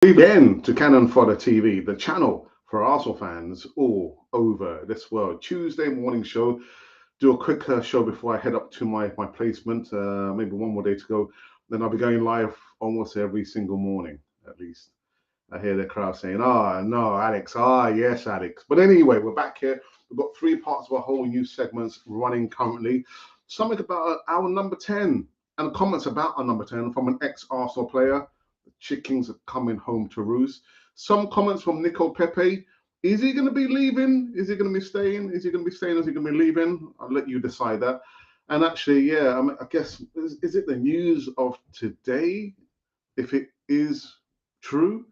Again to Cannon Fodder TV, the channel for Arsenal fans all over this world. Tuesday morning show. Do a quick show before I head up to my placement. Maybe one more day to go. Then I'll be going live almost every single morning, at least. I hear the crowd saying, "Ah, no, Alex. Ah, yes, Alex." But anyway, we're back here. We've got three parts of our whole new segments running currently. Something about our number 10 and comments about our number 10 from an ex-Arsenal player. The chickens are coming home to roost. Some comments from Nico Pepe. Is he going to be leaving? Is he going to be staying? Is he going to be staying? Is he going to be leaving? I'll let you decide that. And actually, yeah, I guess, is it the news of today? If it is true,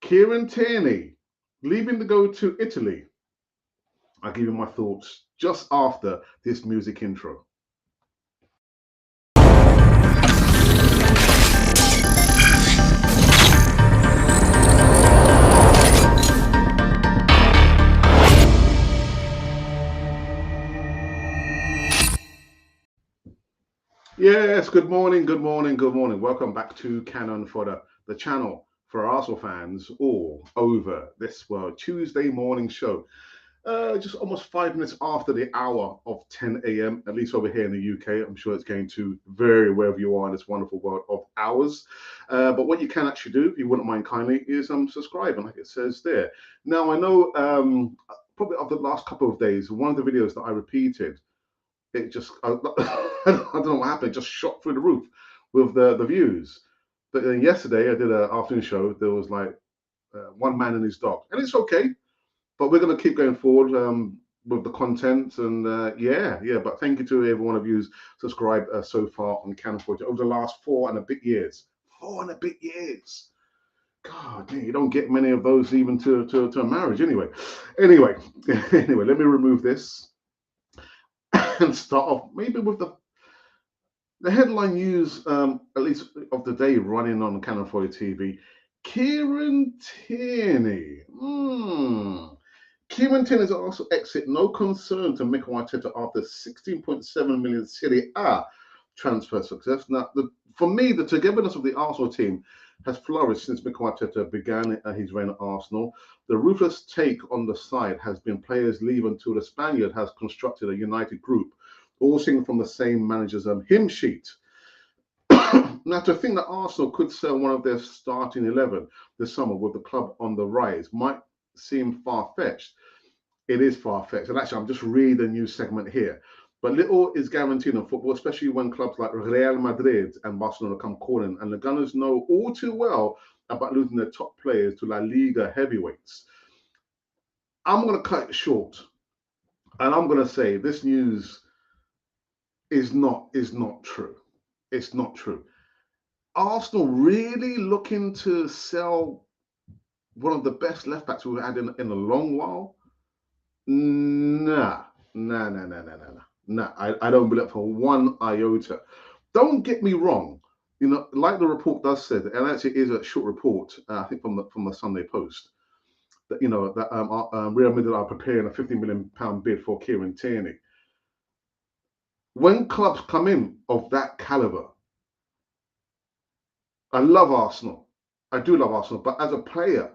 Kieran Tierney leaving to go to Italy. I'll give you my thoughts just after this music intro. Yes, good morning, good morning, good morning. Welcome back to Cannon for the channel for Arsenal fans all over this world. Tuesday morning show. Just almost 5 minutes after the hour of 10 a.m., at least over here in the UK. I'm sure it's going to vary wherever you are in this wonderful world of hours. But what you can actually do, if you wouldn't mind kindly, is subscribe, and like it says there. Now, I know probably of the last couple of days, one of the videos that I repeated, it just, I don't know what happened, it just shot through the roof with the views. But then yesterday, I did an afternoon show. There was like one man and his dog, and it's okay. But we're going to keep going forward with the content, and yeah. But thank you to every one of you who's subscribed so far on Cannon Forge over the last 4.5 years. 4.5 years. God, man, you don't get many of those even to a marriage. Anyway, anyway, let me remove this and start off maybe with the headline news, at least of the day, running on Cannon Forge TV. Kieran Tierney. Kieran Tierney's also exit, no concern to Mikel Arteta after 16.7 million Serie A transfer success. Now, for me, the togetherness of the Arsenal team has flourished since Mikel Arteta began his reign at Arsenal. The ruthless take on the side has been players leave until the Spaniard has constructed a united group, all singing from the same manager's hymn sheet. Now, to think that Arsenal could sell one of their starting 11 this summer with the club on the rise might seem far-fetched. It is far-fetched. And actually, I'm just reading the news segment here. But little is guaranteed in football, especially when clubs like Real Madrid and Barcelona come calling. And the Gunners know all too well about losing their top players to La Liga heavyweights. I'm going to cut it short. And I'm going to say this news is not true. It's not true. Arsenal really looking to sell one of the best left backs we've had in a long while? Nah. I don't believe it for one iota. Don't get me wrong. You know, like the report does say, and actually is a short report, I think from the Sunday Post, that Real Madrid are preparing a £50 million bid for Kieran Tierney. When clubs come in of that caliber, I love Arsenal. I do love Arsenal, but as a player,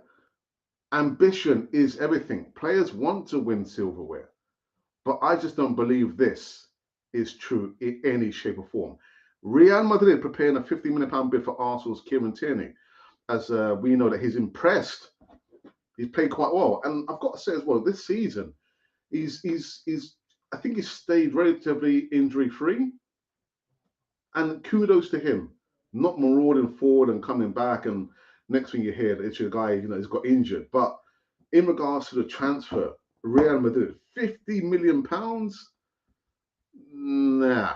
ambition is everything. Players want to win silverware, but I just don't believe this is true in any shape or form. Real Madrid preparing a £50 million bid for Arsenal's Kieran Tierney, as we know that he's impressed. He's played quite well, and I've got to say as well, this season, he's I think he's stayed relatively injury-free, and kudos to him, not marauding forward and coming back, and next thing you hear, it's your guy, has got injured. But in regards to the transfer, Real Madrid, £50 million? Nah.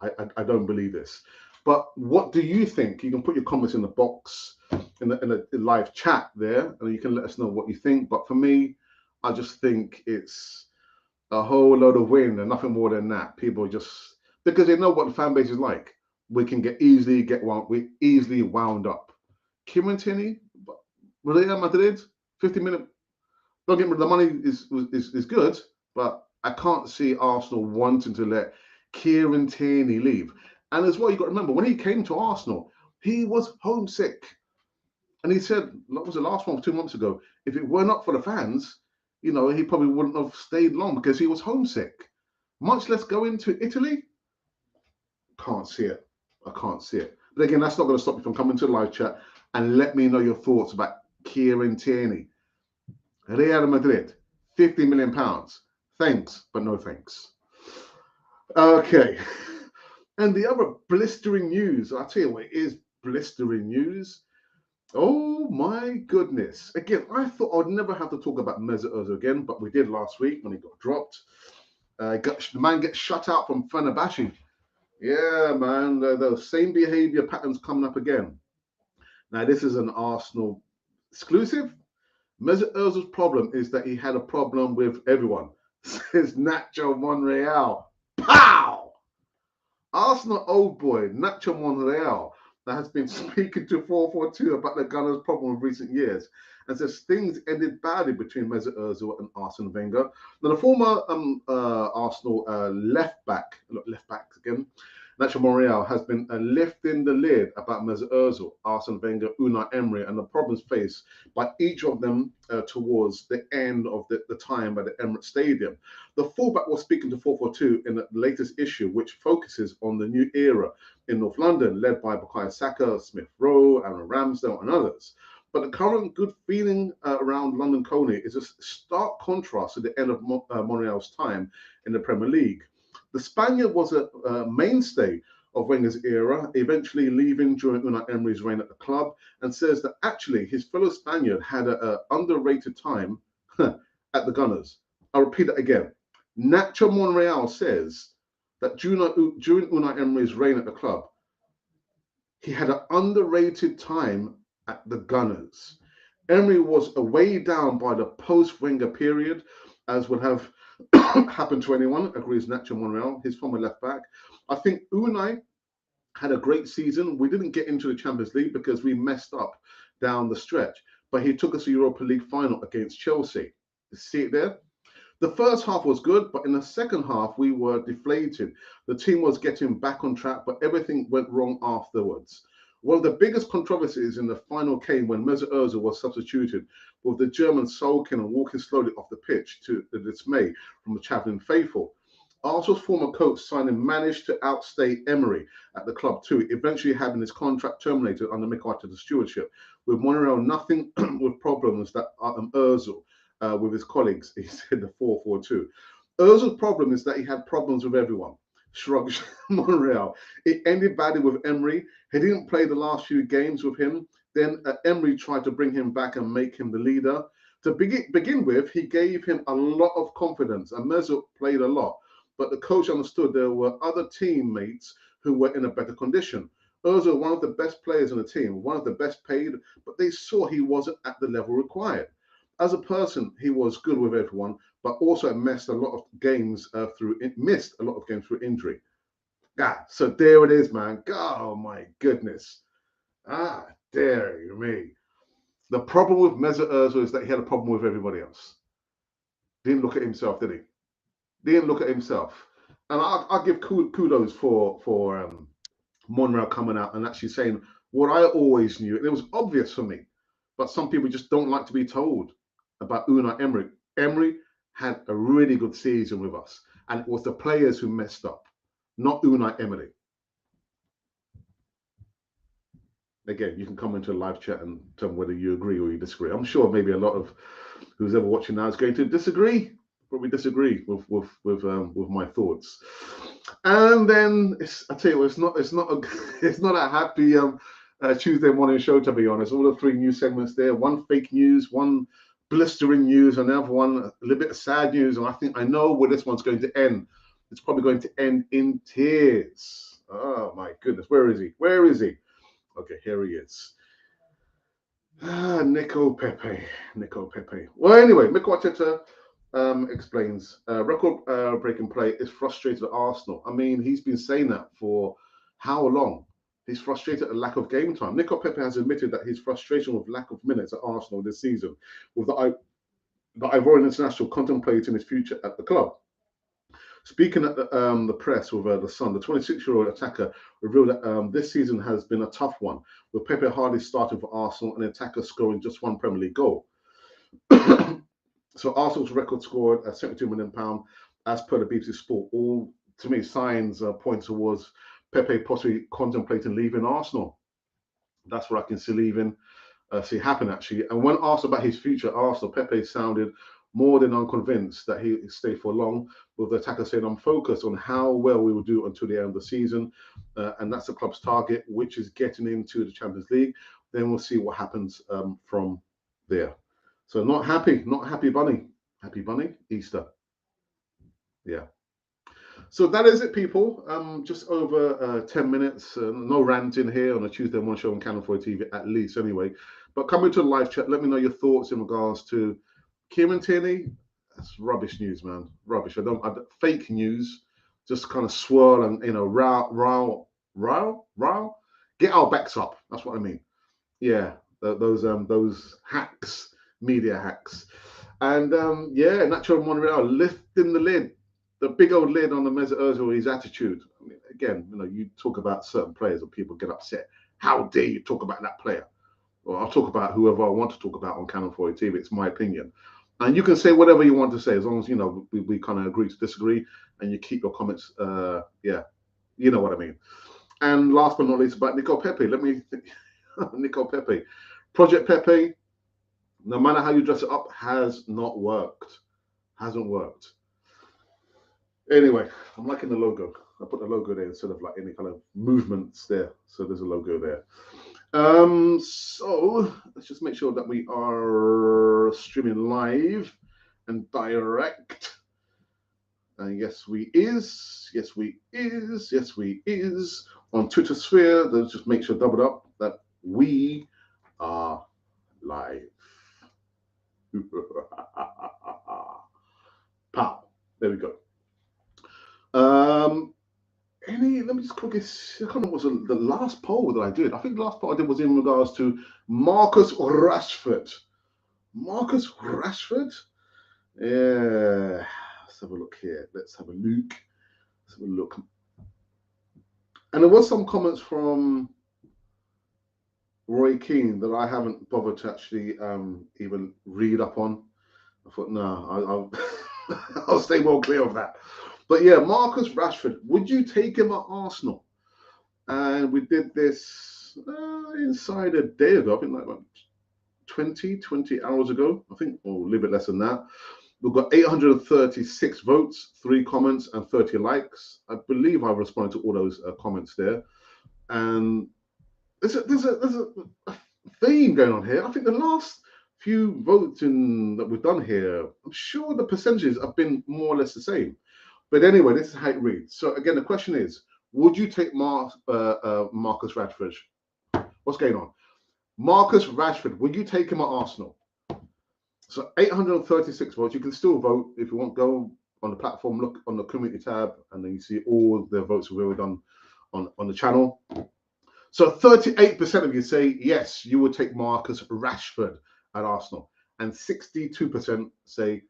I don't believe this. But what do you think? You can put your comments in the box, in the live chat there, and you can let us know what you think. But for me, I just think it's a whole load of wind and nothing more than that. People just, because they know what the fan base is like, we can easily wound up. Kieran Tierney, Real Madrid, 50 million. Don't get me wrong, the money is good, but I can't see Arsenal wanting to let Kieran Tierney leave. And as well, you've got to remember, when he came to Arsenal, he was homesick. And he said, what was the last one 2 months ago? If it were not for the fans, you know, he probably wouldn't have stayed long because he was homesick. Much less go into Italy. Can't see it. I can't see it. But again, that's not going to stop you from coming to the live chat and let me know your thoughts about Kieran Tierney. Real Madrid, £50 million. Thanks, but no thanks. Okay. And the other blistering news, I'll tell you what, it is blistering news. Oh my goodness. Again, I thought I'd never have to talk about Mesut Ozil again, but we did last week when he got dropped. The man gets shut out from Fenerbahce. Yeah, man, the same behavior patterns coming up again. Now, this is an Arsenal exclusive. Mesut Ozil's problem is that he had a problem with everyone. Says Nacho Monreal. Pow! Arsenal old boy, Nacho Monreal, that has been speaking to 442 about the Gunners' problem of recent years, and says things ended badly between Mesut Ozil and Arsene Wenger. Now, the former Arsenal left back again, Nacho Monreal, has been lifting the lid about Mesut Ozil, Arsene Wenger, Unai Emery, and the problems faced by each of them towards the end of the time at the Emirates Stadium. The fullback was speaking to 442 in the latest issue, which focuses on the new era in North London, led by Bukayo Saka, Smith Rowe, Aaron Ramsdale, and others. But the current good feeling around London Coney is a stark contrast to the end of Monreal's time in the Premier League. The Spaniard was a mainstay of Wenger's era, eventually leaving during Unai Emery's reign at the club, and says that actually his fellow Spaniard had an underrated time at the Gunners. I'll repeat that again. Nacho Monreal says that during Unai Emery's reign at the club, he had an underrated time at the Gunners. Emery was weighed down by the post-Wenger period, as would have happened to anyone, agrees Nacho Monreal, his former left back. I think Unai had a great season. We didn't get into the Champions League because we messed up down the stretch, but he took us to Europa League final against Chelsea. You see it there? The first half was good, but in the second half, we were deflated. The team was getting back on track, but everything went wrong afterwards. One of the biggest controversies in the final came when Mesut Ozil was substituted, with the German sulking and walking slowly off the pitch to the dismay from the travelling faithful. Arsenal's former coach Simon managed to outstay Emery at the club too, eventually having his contract terminated under Mikel Arteta's stewardship. With Monreal nothing with problems that Ozil with his colleagues, he said the 442. Ozil's problem is that he had problems with everyone. Shrugged Monreal. It ended badly with Emery. He didn't play the last few games with him. Then Emery tried to bring him back and make him the leader. To begin with, he gave him a lot of confidence, and Mesut played a lot. But the coach understood there were other teammates who were in a better condition. Ozil, one of the best players on the team, one of the best paid, but they saw he wasn't at the level required. As a person, he was good with everyone, but also missed a lot of games through injury. So there it is, man. Oh my goodness. Dear me. The problem with Mesut Ozil is that he had a problem with everybody else. Didn't look at himself, did he? Didn't look at himself. And I'll give kudos for Monreal coming out and actually saying what I always knew. And it was obvious for me, but some people just don't like to be told about Unai Emery. Emery had a really good season with us, and it was the players who messed up, not Unai Emery. Again, you can come into a live chat and tell me whether you agree or you disagree. I'm sure maybe a lot of who's ever watching now is going to disagree. Probably disagree with my thoughts. And then I tell you, it's not a happy Tuesday morning show, to be honest. All the three news segments there: one fake news, one blistering news, another one a little bit of sad news. And I know where this one's going to end. It's probably going to end in tears. Oh my goodness, where is he? Where is he? Okay, here he is. Nico Pepe. Well, anyway, Mikel Arteta explains record-breaking play is frustrated at Arsenal. I mean, he's been saying that for how long? He's frustrated at lack of game time. Nico Pepe has admitted that his frustration with lack of minutes at Arsenal this season, with the Ivorian international contemplating his future at the club. Speaking at the press with the Sun, the 26-year-old attacker revealed that this season has been a tough one, with Pepe hardly starting for Arsenal and the attacker scoring just one Premier League goal. So Arsenal's record scored at £72 million, as per the BBC Sport. All, to me, signs point towards Pepe possibly contemplating leaving Arsenal. That's what I can see happen, actually. And when asked about his future at Arsenal, Pepe sounded more than unconvinced that he'd stay for long, with the attacker saying, "I'm focused on how well we will do until the end of the season, and that's the club's target, which is getting into the Champions League. Then we'll see what happens from there." So not happy, Bunny. Happy Bunny, Easter. Yeah. So that is it, people. Just over 10 minutes. No ranting here on a Tuesday morning show on Cannon 4 TV, at least anyway. But coming to the live chat, let me know your thoughts in regards to Kieran Tierney. That's rubbish news, man. Rubbish. Fake news. Just kind of swirl and row. Get our backs up. That's what I mean. Yeah, those hacks, media hacks, and Nacho Monreal lifting the lid. The big old lid on the Mesut Ozil, his attitude. I mean, again, you talk about certain players and people get upset. How dare you talk about that player? Well, I'll talk about whoever I want to talk about on Cannon 4 TV. It's my opinion. And you can say whatever you want to say, as long as, we kind of agree to disagree and you keep your comments, you know what I mean. And last but not least, about Nico Pepe. Nico Pepe. Project Pepe, no matter how you dress it up, has not worked. Hasn't worked. Anyway, I'm liking the logo. I put the logo there instead of like any kind of movements there. So there's a logo there. So let's just make sure that we are streaming live and direct. And yes, we is. On Twitter sphere, let's just make sure, double up, that we are live. Pow. There we go. Let me just quickly see. I can't remember what was the last poll that I did. I think the last poll I did was in regards to Marcus Rashford. Marcus Rashford? Yeah. Let's have a look here. Let's have a look. And there was some comments from Roy Keane that I haven't bothered to actually even read up on. I thought, no, I'll stay well clear of that. But yeah, Marcus Rashford, would you take him at Arsenal? And we did this inside a day ago, I think like about 20 hours ago, I think, or a little bit less than that. We've got 836 votes, 3 comments, and 30 likes. I believe I responded to all those comments there. And there's a theme going on here. I think the last few voting that we've done here, I'm sure the percentages have been more or less the same. But anyway, this is how it reads. So again, the question is, would you take Marcus Rashford? What's going on? Marcus Rashford, would you take him at Arsenal? So 836 votes. You can still vote if you want. Go on the platform, look on the community tab, and then you see all the votes we've done on the channel. So 38% of you say yes, you would take Marcus Rashford at Arsenal, and 62% say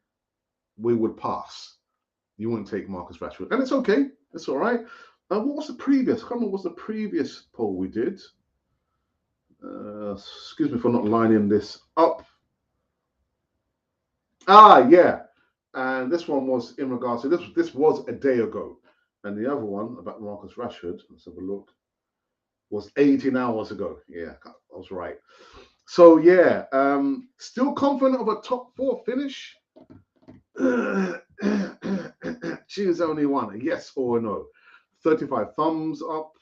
we would pass. You wouldn't take Marcus Rashford, and it's okay. It's all right. What was the previous? I can't remember what was the previous poll we did. Excuse me for not lining this up. Yeah, and this one was in regards to this was a day ago, and the other one about Marcus Rashford, let's have a look, was 18 hours ago. Yeah, I was right. So yeah, still confident of a top 4 finish. Choose only one, yes or no. 35 thumbs up,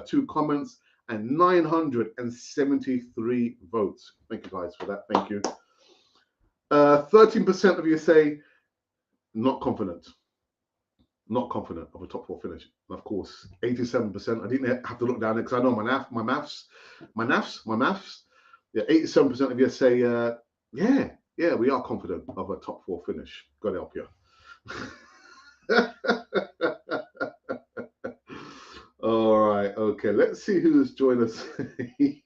2 comments, and 973 votes. Thank you guys for that. Thank you. 13% of you say not confident. Not confident of a top 4 finish. And of course, 87%. I didn't have to look down there because I know my maths. Yeah, 87% of you say, yeah, we are confident of a top 4 finish. God help you. All right, okay. Let's see who's joined us in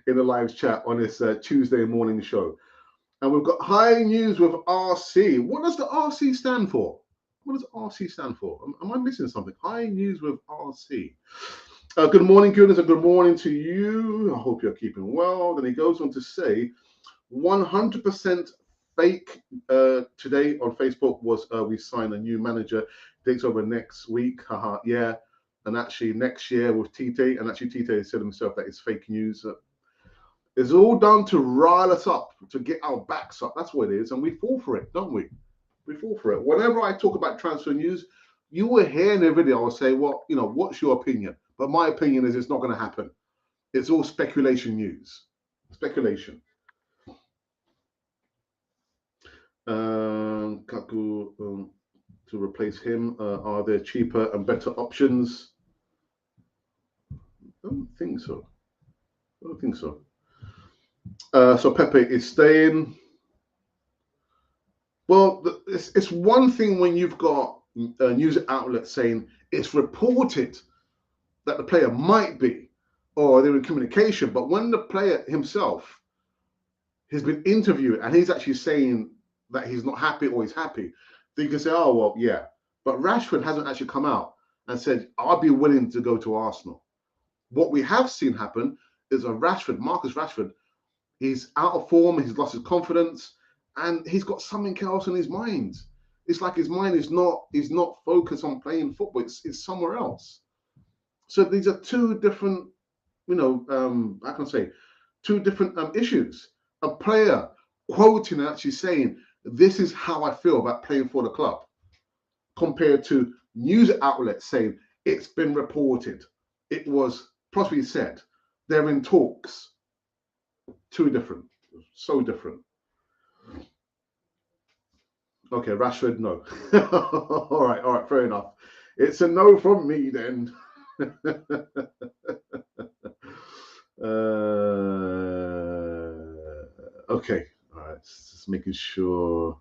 the live chat on this Tuesday morning show. And we've got high news with RC. What does the RC stand for? What does RC stand for? Am I missing something? High news with RC. Good morning, goodness, and good morning to you. I hope you're keeping well. Then he goes on to say 100% fake today on Facebook was we sign a new manager, takes over next week. Haha, yeah. And actually next year with Tite, and actually Tite said himself that it's fake news. It's all done to rile us up, to get our backs up. That's what it is. And we fall for it, don't we? We fall for it. Whenever I talk about transfer news, you will hear in the video, I will say, well, you know, what's your opinion? But my opinion is it's not going to happen. It's all speculation news. Speculation. Kaku, to replace him, are there cheaper and better options? I don't think so. I don't think so. So Pepe is staying. Well, it's one thing when you've got a news outlet saying it's reported that the player might be, or they're in communication, but when the player himself has been interviewed and he's actually saying that he's not happy or he's happy, then you can say, oh, well, yeah. But Rashford hasn't actually come out and said, I'll be willing to go to Arsenal. What we have seen happen is Marcus Rashford, he's out of form, he's lost his confidence, and he's got something else in his mind. It's like his mind is not focused on playing football. It's somewhere else. So these are two different, how can I say, two different issues. A player quoting and actually saying, this is how I feel about playing for the club, compared to news outlets saying, it's been reported. It was possibly said. They're in talks. Two different. So different. Okay, Rashford, no. all right, fair enough. It's a no from me then. Okay, all right, just making sure.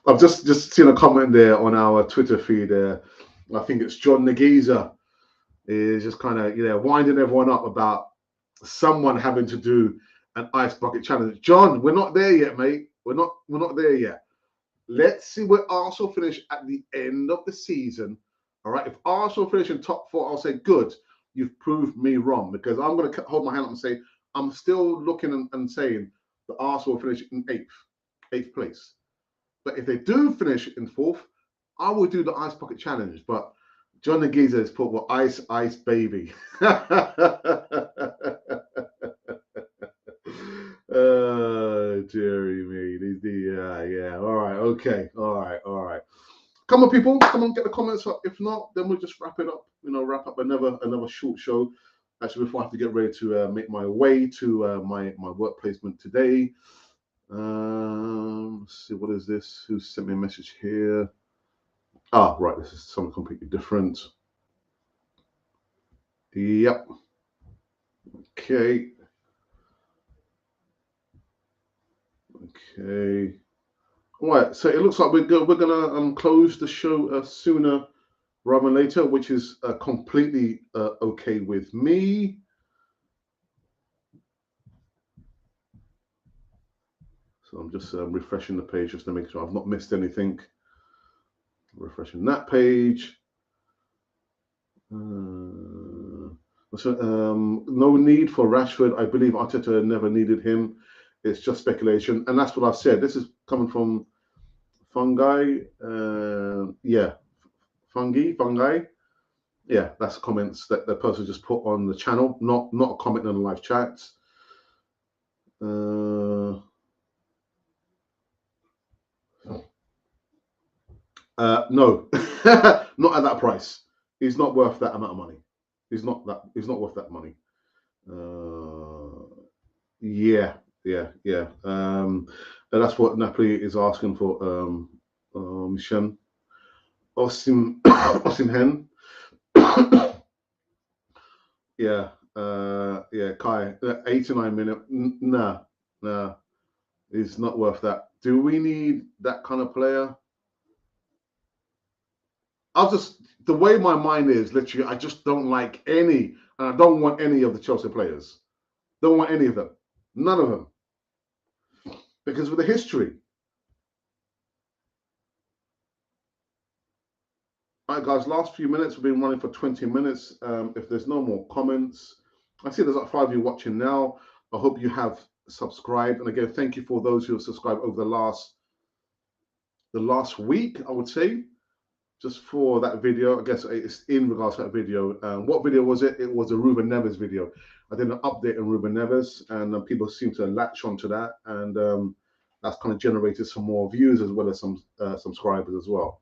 I've just seen a comment there on our Twitter feed there. I think it's John Nagiza is just kind of winding everyone up about someone having to do an ice bucket challenge. John, we're not there yet, mate. We're not there yet. Let's see where Arsenal finish at the end of the season. All right. If Arsenal finish in top 4, I'll say, good, you've proved me wrong, because I'm going to hold my hand up and say, I'm still looking and saying that Arsenal will finish in eighth place. But if they do finish in 4th, I will do the ice bucket challenge. But John Nagiza has put, well, ice, baby. Dearie me. Yeah. All right. Okay. All right. Come on, people. Come on, get the comments up. If not, then we'll just wrap it up. Wrap up another short show. Actually, before I have to get ready to make my way to my work placement today. Let's see, what is this? Who sent me a message here? Ah, right. This is something completely different. Yep. Okay. All right. So it looks like we're gonna close the show sooner rather than later, which is completely okay with me. So I'm just refreshing the page just to make sure I've not missed anything. Refreshing that page. No need for Rashford. I believe Arteta never needed him. It's just speculation, and that's what I've said. This is coming from Fungi. Fungi. Yeah, that's comments that the person just put on the channel, not a comment on the live chats. No, not at that price. He's not worth that amount of money. He's not worth that money. Yeah. And that's what Napoli is asking for. Michel Osimhen. Yeah. Kai. 89 minute. Nah. It's not worth that. Do we need that kind of player? The way my mind is, literally, I just don't like any, and I don't want any of the Chelsea players. Don't want any of them. None of them. Because of the history. All right, guys, last few minutes, we've been running for 20 minutes. If there's no more comments, I see there's like 5 of you watching now. I hope you have subscribed. And again, thank you for those who have subscribed over the last week, I would say, just for that video. I guess it's in regards to that video. What video was it? It was a Ruben Neves video. I did an update on Ruben Neves, and people seem to latch onto that. And that's kind of generated some more views as well as some subscribers as well.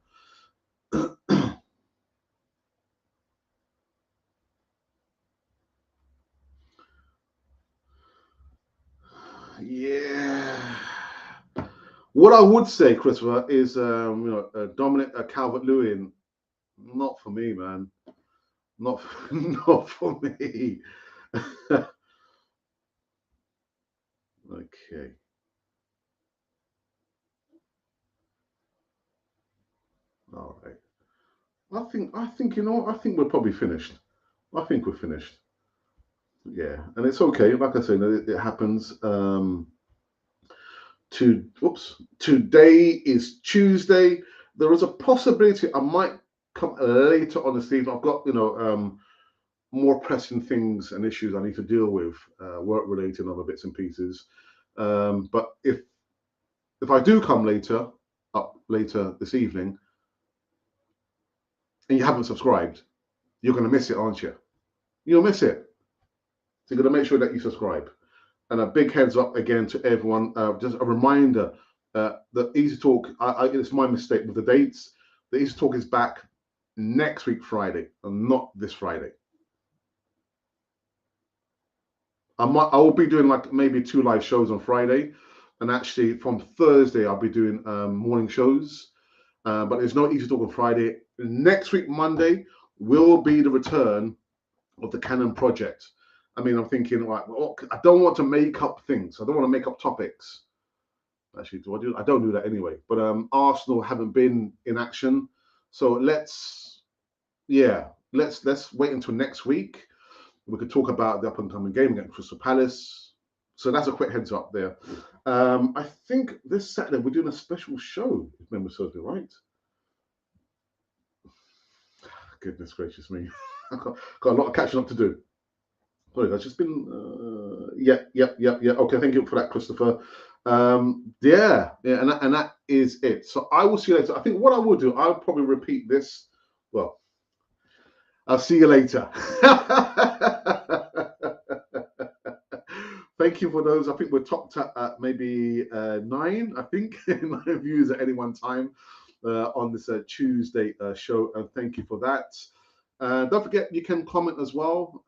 Yeah. What I would say, Christopher, is Dominic Calvert-Lewin, not for me, man. Not not for me. Okay. All right. I think I think we're probably finished. I think we're finished. Yeah, and it's okay. Like I say, it happens. Today is Tuesday. There is a possibility I might come later on this evening. I've got more pressing things and issues I need to deal with, work related and other bits and pieces. But if I do come up later this evening, and you haven't subscribed, you're going to miss it, aren't you? You'll miss it. So you're going to make sure that you subscribe. And a big heads up again to everyone. Just a reminder that Easy Talk, it's my mistake with the dates. The Easy Talk is back next week, Friday, and not this Friday. I will be doing like maybe 2 live shows on Friday. And actually from Thursday, I'll be doing morning shows. But there's no Easy Talk on Friday. Next week, Monday, will be the return of the Canon project. I mean, I'm thinking, right, well, I don't want to make up things. I don't want to make up topics. Actually, I don't do that anyway. But Arsenal haven't been in action. So let's wait until next week. We could talk about the up-and-coming game against Crystal Palace. So that's a quick heads up there. I think this Saturday we're doing a special show, if memory serves me right. Goodness gracious me. I've got a lot of catching up to do. Sorry, that's just been yeah. Okay, thank you for that, Christopher. And that is it. So I will see you later. I think what I will do, I'll probably repeat this. Well, I'll see you later. Thank you for those. I think we're topped at maybe 9, I think, 9 views at any one time on this Tuesday show. And thank you for that. Don't forget, you can comment as well.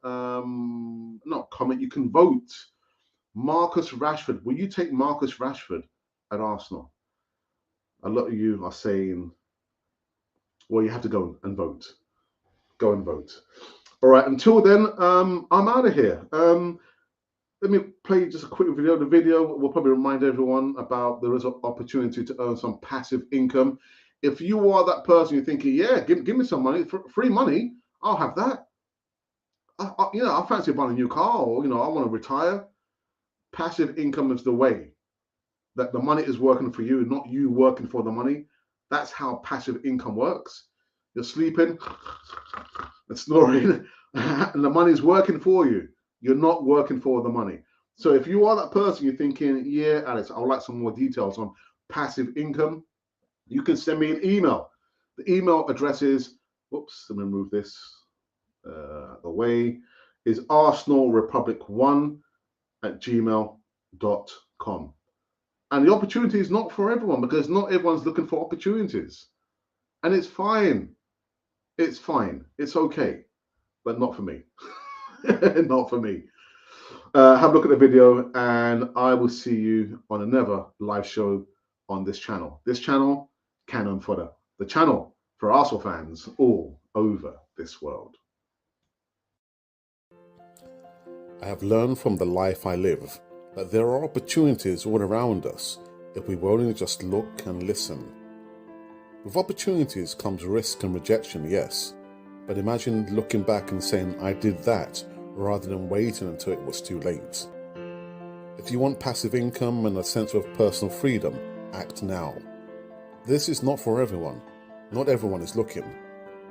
Not comment, you can vote. Marcus Rashford. Will you take Marcus Rashford at Arsenal? A lot of you are saying, well, you have to go and vote. Go and vote. All right, until then, I'm out of here. Let me play just a quick video. The video will probably remind everyone about there is an opportunity to earn some passive income. If you are that person you're thinking, yeah, give me some money, free money, I'll have that. I fancy buying a new car, or I want to retire. Passive income is the way that the money is working for you, not you working for the money. That's how passive income works. You're sleeping and snoring, and the money is working for you. You're not working for the money. So if you are that person, you're thinking, yeah, Alex, I would like some more details on passive income, you can send me an email. The email address is, oops, let me remove this. The way is arsenalrepublic1@gmail.com. And the opportunity is not for everyone, because not everyone's looking for opportunities. And it's fine. It's fine. It's okay. But not for me. Not for me. Have a look at the video, and I will see you on another live show on this channel. This channel, Canon Fodder. The channel for Arsenal fans all over this world. I have learned from the life I live that there are opportunities all around us if we will only just look and listen. With opportunities comes risk and rejection, yes, but imagine looking back and saying, I did that, rather than waiting until it was too late. If you want passive income and a sense of personal freedom, act now. This is not for everyone. Not everyone is looking.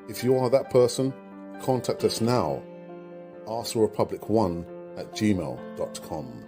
If you are that person, contact us now. arsenalrepublic1@gmail.com.